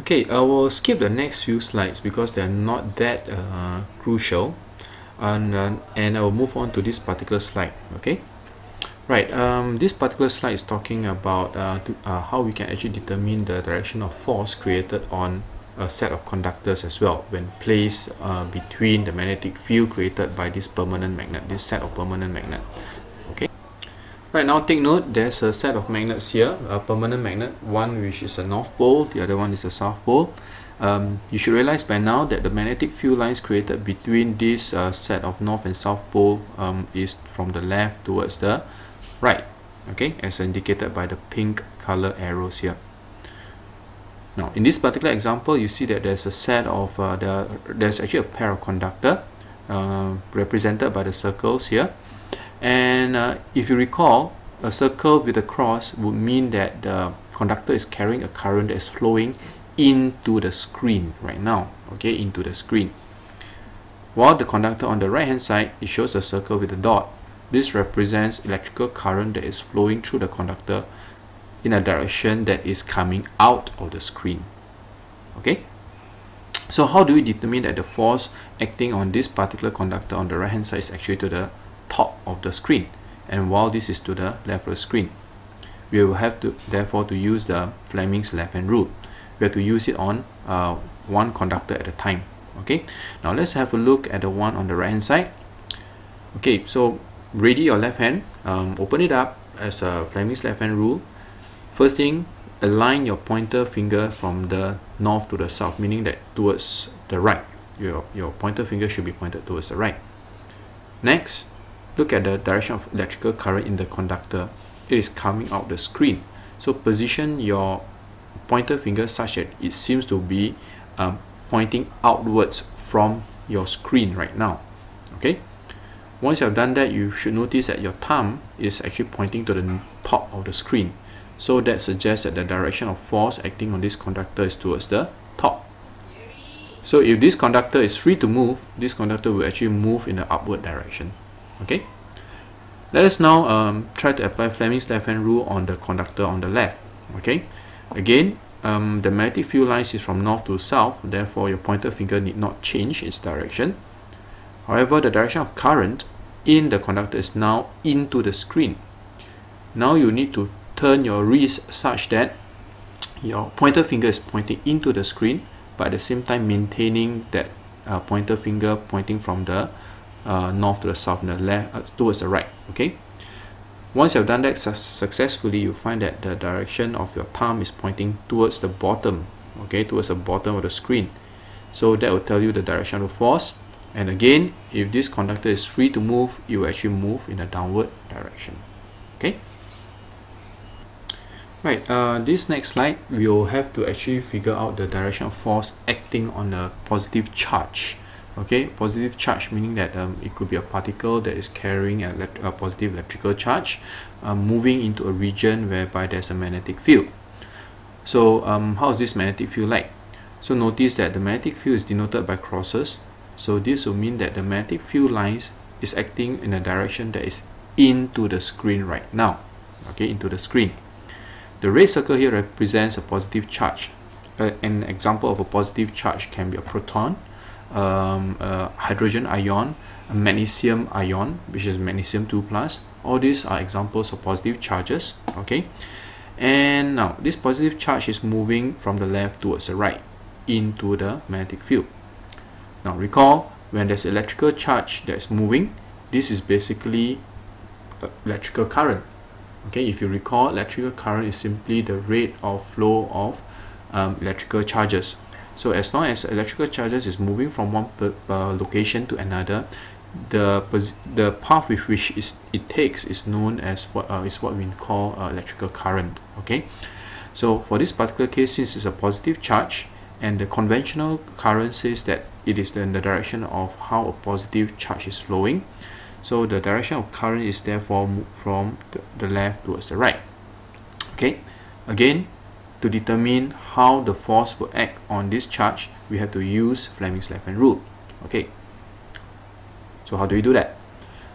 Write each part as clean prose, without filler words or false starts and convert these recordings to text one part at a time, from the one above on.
Okay, I will skip the next few slides because they are not that crucial, and I will move on to this particular slide. Okay, right. This particular slide is talking about how we can actually determine the direction of force created on a set of conductors as well when placed between the magnetic field created by this permanent magnet, this set of permanent magnet. Okay. Right, now take note, there's a set of magnets here, a permanent magnet, one which is a north pole, the other one is a south pole. You should realize by now that the magnetic field lines created between this set of north and south pole is from the left towards the right, okay, as indicated by the pink color arrows here. Now, in this particular example, you see that there's a set of, there's actually a pair of conductor represented by the circles here. And if you recall, a circle with a cross would mean that the conductor is carrying a current that is flowing into the screen right now, okay, into the screen. While the conductor on the right hand side, it shows a circle with a dot. This represents electrical current that is flowing through the conductor in a direction that is coming out of the screen. Okay, so how do we determine that the force acting on this particular conductor on the right hand side is actually to the top of the screen, and while this is to the left of the screen? We will have to therefore to use the Fleming's left hand rule. We have to use it on one conductor at a time. Okay, now let's have a look at the one on the right hand side. Okay, so ready your left hand, open it up as a Fleming's left hand rule. First thing, align your pointer finger from the north to the south, meaning that towards the right. Your pointer finger should be pointed towards the right. Next, look at the direction of electrical current in the conductor. It is coming out the screen. So position your pointer finger such that it seems to be pointing outwards from your screen right now. Okay. Once you have done that, you should notice that your thumb is actually pointing to the top of the screen. So that suggests that the direction of force acting on this conductor is towards the top. So if this conductor is free to move, this conductor will actually move in the upward direction. Okay. Let us now try to apply Fleming's left hand rule on the conductor on the left. Okay. Again, the magnetic field lines is from north to south, therefore your pointer finger need not change its direction. However, the direction of current in the conductor is now into the screen. Now you need to turn your wrist such that your pointer finger is pointing into the screen, but at the same time maintaining that pointer finger pointing from the north to the south and the left towards the right. Okay. Once you have done that successfully, you find that the direction of your thumb is pointing towards the bottom. Okay, towards the bottom of the screen. So that will tell you the direction of the force. And again, if this conductor is free to move, you will actually move in a downward direction. Okay. Right, this next slide, we will have to actually figure out the direction of force acting on a positive charge. Okay, positive charge meaning that it could be a particle that is carrying a positive electrical charge moving into a region whereby there's a magnetic field. So how is this magnetic field like? So notice that the magnetic field is denoted by crosses. So this will mean that the magnetic field lines is acting in a direction that is into the screen right now. Okay, into the screen. The red circle here represents a positive charge. An example of a positive charge can be a proton, a hydrogen ion, a magnesium ion, which is magnesium 2+. All these are examples of positive charges. Okay, and now this positive charge is moving from the left towards the right into the magnetic field. Now recall, when there's electrical charge that's moving, this is basically electrical current. Okay, if you recall, electrical current is simply the rate of flow of electrical charges. So as long as electrical charges is moving from one location to another, the path with which it takes is known as what we call electrical current. Okay, so for this particular case, since it's a positive charge, and the conventional current says that it is in the direction of how a positive charge is flowing. So the direction of current is therefore from the left towards the right. Okay, again, to determine how the force will act on this charge, we have to use Fleming's left hand rule. Okay, so how do we do that?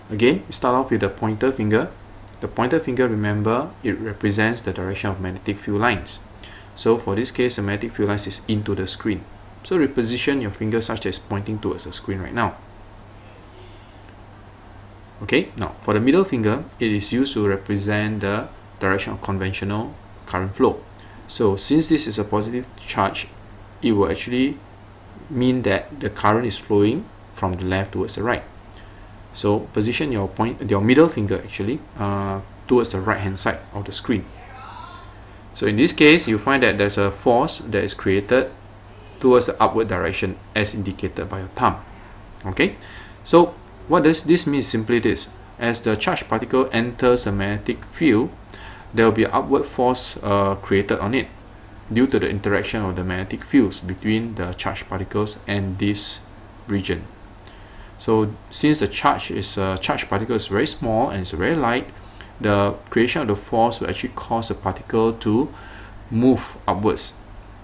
Again, we start off with the pointer finger. The pointer finger, remember, it represents the direction of magnetic field lines. So for this case, the magnetic field lines is into the screen. So reposition your finger such that it's pointing towards the screen right now. Okay, now for the middle finger, it is used to represent the direction of conventional current flow. So since this is a positive charge, it will actually mean that the current is flowing from the left towards the right. So position your middle finger actually towards the right hand side of the screen. So in this case, you find that there's a force that is created towards the upward direction as indicated by your thumb. Okay, so what does this mean? Simply this: as the charged particle enters the magnetic field, there will be an upward force created on it due to the interaction of the magnetic fields between the charged particles and this region. So since the charged particle is very small and it's very light, the creation of the force will actually cause the particle to move upwards.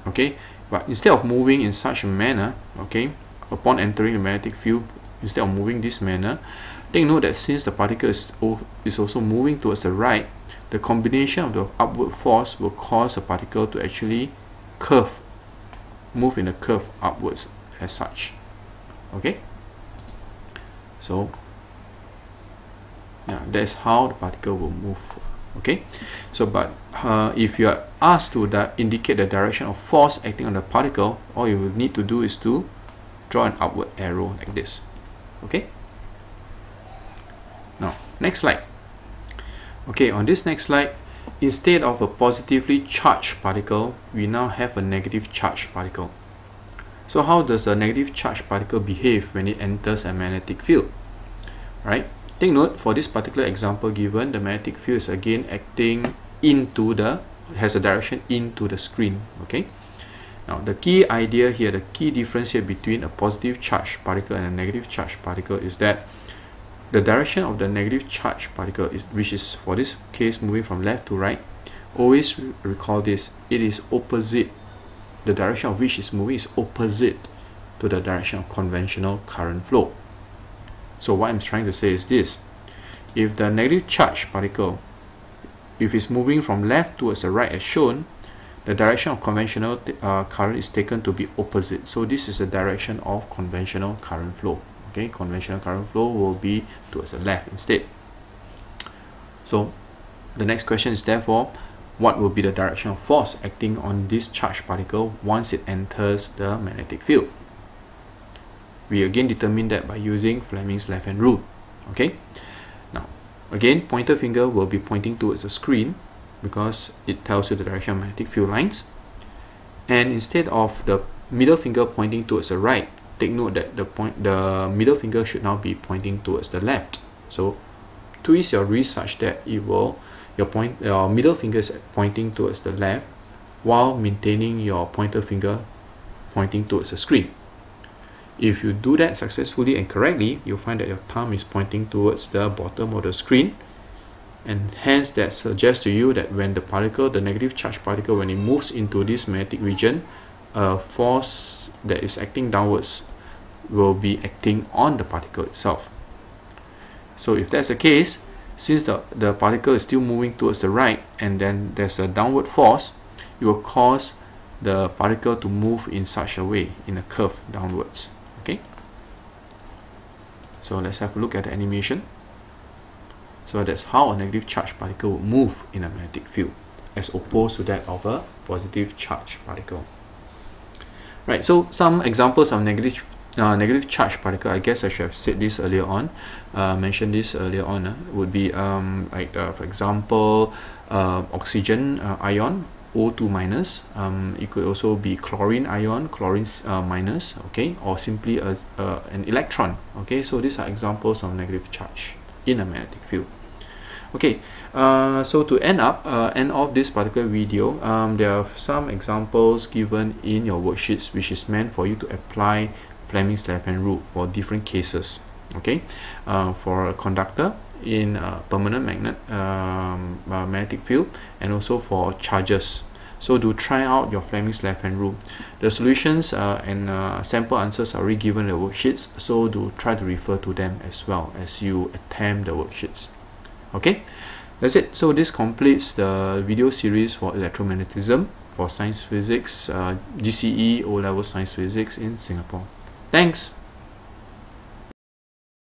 Okay, but instead of moving in such a manner, okay, upon entering the magnetic field, instead of moving this manner, take note that since the particle is also moving towards the right, the combination of the upward force will cause the particle to actually move in a curve upwards as such. Okay, so yeah, that's how the particle will move. Okay, so but if you are asked to indicate the direction of force acting on the particle, all you will need to do is to draw an upward arrow like this. Okay, now next slide. Okay, on this next slide, instead of a positively charged particle, we now have a negative charged particle. So how does a negative charged particle behave when it enters a magnetic field? Right? Take note, for this particular example given, the magnetic field is again acting has a direction into the screen. Okay. Now the key idea here, the key difference here between a positive charged particle and a negative charged particle is that the direction of the negative charged particle, which is for this case moving from left to right, always recall this: it is opposite. The direction of which is moving is opposite to the direction of conventional current flow. So what I'm trying to say is this: if the negative charged particle, if it's moving from left towards the right as shown, the direction of conventional current is taken to be opposite. So this is the direction of conventional current flow. Okay, conventional current flow will be towards the left instead. So the next question is therefore, what will be the direction of force acting on this charged particle once it enters the magnetic field? We again determine that by using Fleming's left hand rule. Okay, now again, pointer finger will be pointing towards the screen because it tells you the direction of magnetic field lines, and instead of the middle finger pointing towards the right, take note that the middle finger should now be pointing towards the left. So twist your wrist such that your middle finger is pointing towards the left while maintaining your pointer finger pointing towards the screen. If you do that successfully and correctly, you'll find that your thumb is pointing towards the bottom of the screen, and hence that suggests to you that when the negative charge particle, when it moves into this magnetic region, a force that is acting downwards will be acting on the particle itself. So if that's the case, since the particle is still moving towards the right and then there's a downward force, it will cause the particle to move in such a way, in a curve downwards. Okay, so let's have a look at the animation. So that's how a negative charge particle will move in a magnetic field as opposed to that of a positive charge particle. Right, so some examples of negative charge particle, I guess I should have said this earlier on, mentioned this earlier on, would be for example, oxygen ion, O2 minus. It could also be chlorine ion, chlorine minus, okay, or simply an electron. Okay, so these are examples of negative charge in a magnetic field. Okay, so to end off this particular video, there are some examples given in your worksheets which is meant for you to apply Fleming's left hand rule for different cases. Okay, for a conductor, in a permanent magnetic field, and also for charges. So do try out your Fleming's left hand rule. The solutions and sample answers are already given in the worksheets, so do try to refer to them as well as you attempt the worksheets. Okay, that's it. So this completes the video series for electromagnetism. for science physics, GCE O-level science physics in Singapore. Thanks.